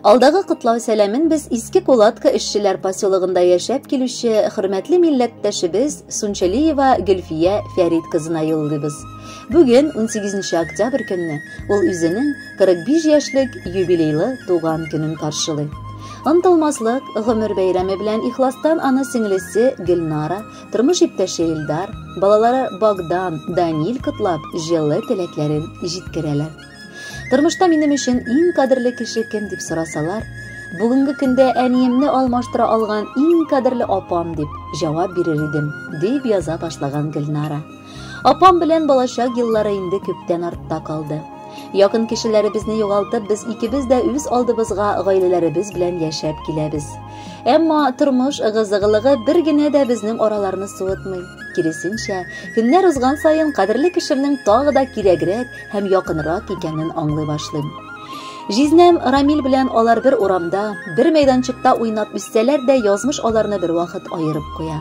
Алдагы кытлау сәламен без Иске Кулатка эшчеләр поселогында яшәп килүче хөрмәтле милләттәшебез Сунчалиева Гөлфия Фәрит кызына юллыйбыз. Бүген 18 октябрь көнне ул үзенең 45 яшьлек юбилейлы туган көнен каршылый. Антылмаслык гомер бәйрәме белән ихластан аны сеңлесе Гөлнара, тормыш иптәше Илдар, балалары Богдан, Данил кытлап, җылы теләкләрен җиткерәләр. Тормышта минем өчен иң кадерле кеше кем дип сорасалар, бүгенге көндә әниемне алмаштыра алган иң кадерле апам дип җавап бирер идем, дип яза башлаган Гөлнара. Апам белән балачак еллары инде күптән артта калды. Якын кешеләребезне югалтып, без икебез дә үз алдыбызга гаиләләребез белән яшәп киләбез. Әмма тормыш ыгы-зыгылыгы бер генә дә безнең араларны суытмый. Киресенчә, көннәр узган саен кадерле кешемнең тагы да кирәгрәк һәм якынрак икәнен аңлый башлыйм. Җизнәм Рамил белән алар бер урамда, бер мәйданчыкта уйнап үссәләр дә, язмыш аларны бер вакыт аерып куя.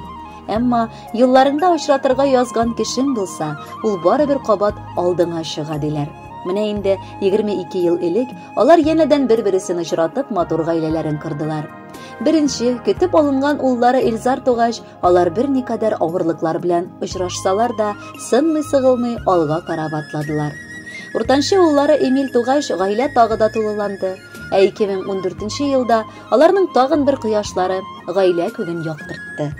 Әмма елларында очратырга язган кешең булса, ул барыбер кабат алдыңа чыга диләр. Менә инде 22 ел элек алар янәдән бер-берсен очратып матур гаиләләрен кырдылар. Беренче, көтеп алынган уллары Илзар тугач, алар бер никадәр авырлыклар белән очрашсалар да, сынмый-сыгылмый алга карап атладылар. Уртанчы уллары Эмил тугач, гаилә тагы да тулыланды. 2014 елда аларның тагын бер кояшлары гаилә күген яктыртты.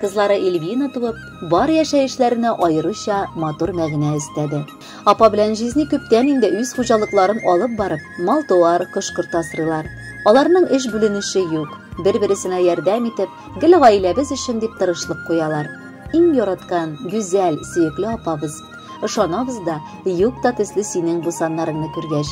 Кызлары Эльвина туып, бар яшәешләренә аеруча матур мәгънә өстәде. Апа белән Жизни күптән инде үз хуҗалыкларын алып барып, мал-туар, кош-корт асрыйлар. Аларның эш бүленеше юк. Бер-берсенә ярдәм итеп, гел гаиләбез өчен дип тырышлык куялар. Иң яраткан, гүзәл, сөекле апабыз. Ышанабыз да, юк та төсле синең бу саннарыңны күргәч.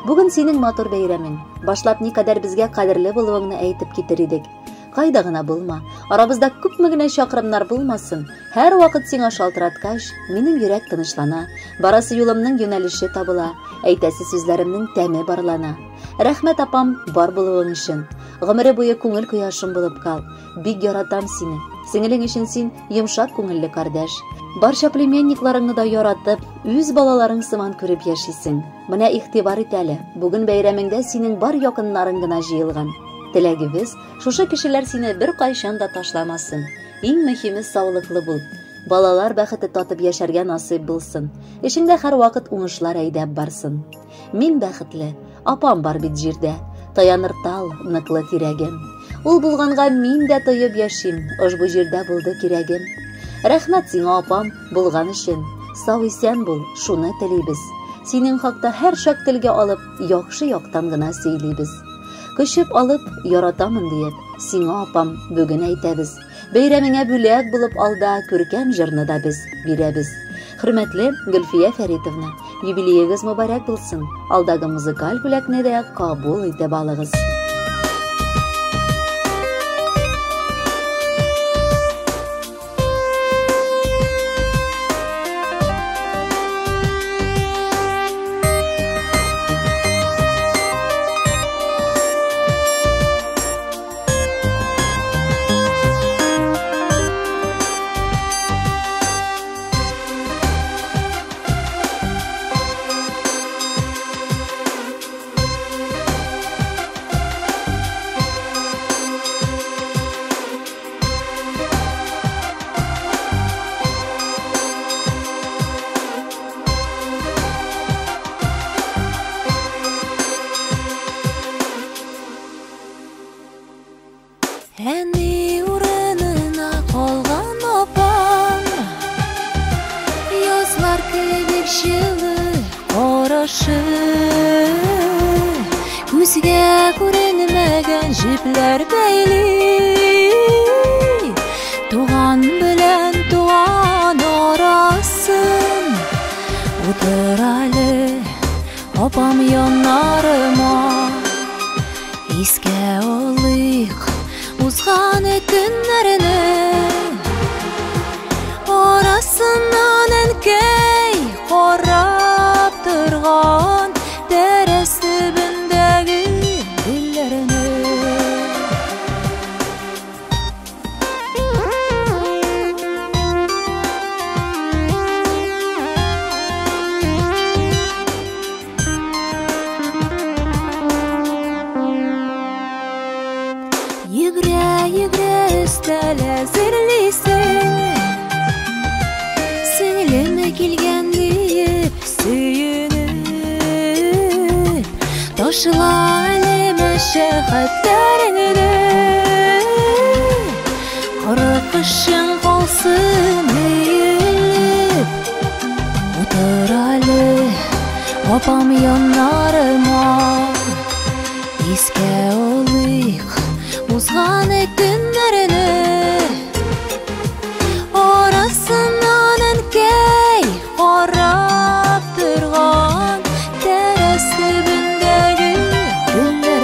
Бүген синең матур бәйрәмең. Башлап никадәр безгә кадерле булуыңны әйтеп китер идек. Кайда гына булма, арабызда күпме генә чакрымнар булмасын, һәр вакыт сиңа шалтыраткач, минем йөрәк тынычлана, барасы юлымның юнәлеше табыла, әйтәсе сүзләремнең тәме барлана. Рәхмәт апам бар булуың өчен. Гомере буе күңел кояшым булып кал. Бик яратам сине. Сеңелең өчен син йомшак күңелле кардәш. Барча племянникларыңны да яратып, үз балаларың сыман күреп яшисең. Менә игътибар ит әле. Бүген бәйрәмеңдә синең бар якыннарың гына җыелган. Теләгебез, шушы кешеләр сине бер кайчан да ташламасын. Иң мөһиме саулыклы бул. Балалар бәхете татып яшәргә насыйп булсын. Эшеңдә һәр вакыт уңышлар әйдәп барсын. Мин бәхетле, апам бар бит җирдә. Таяныр тал, ныклы тирәгем. Ул булганга мин дә тоеп яшим, ошбу җирдә булды кирәгем. Рәхмәт сиңа апам булган өчен. Сау исән бул, шуны телибез. Синең хакта һәр шак телгә алып, яхшы яктан гына сөйлибез. Көчеп алып, яратамын диеп, сиңа апам бүген әйтәбез. Бәйрәмеңә бүләк булып алда күркәм җырны да без бирәбез. Хөрмәтле Гөлфия Фәритовна, юбилеегыз мөбарәк булсын. Алдагы музыкаль бүләкне дә кабул итеп алыгыз. Әни урынына калган апам, язлар кебек җылы карашы, күзгә күренмәгән җепләр бәйли, туган белән туган арасын, утыр әле апам яннарыма, искә алыйк узган көннәрне, арасыннан әнкәй карап торган тәрәз төбендәге гөлләрне. Qoşılalı məşəqqətlərini Qara qışın qalsın eğilib Oturalı Apam yanlarıma Eske olayıq Uzğan günlərini Orasından önkey Qarab durğan Dərəz dibindəki günlərini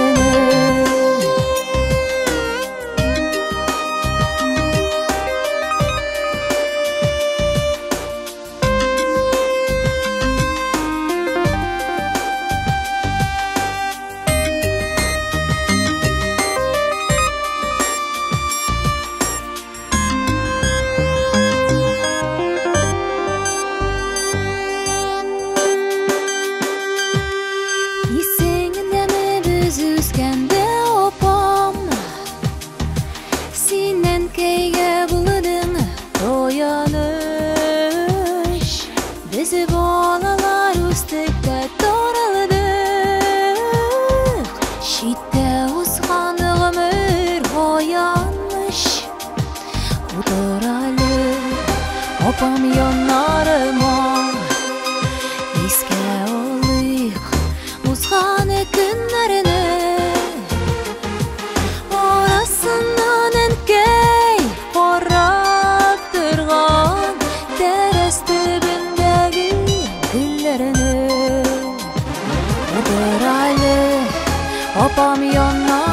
Bizi balalar üstükdə doğralıdıq Şiddə uzğanlıq ömür oyanmış Uduralı Apam yanlarıma Eske olayıq Uzğan günlərini Orasından önkey Qarab durğan Dərəz dibindəki günlərini Uduralı Apam yanlarıma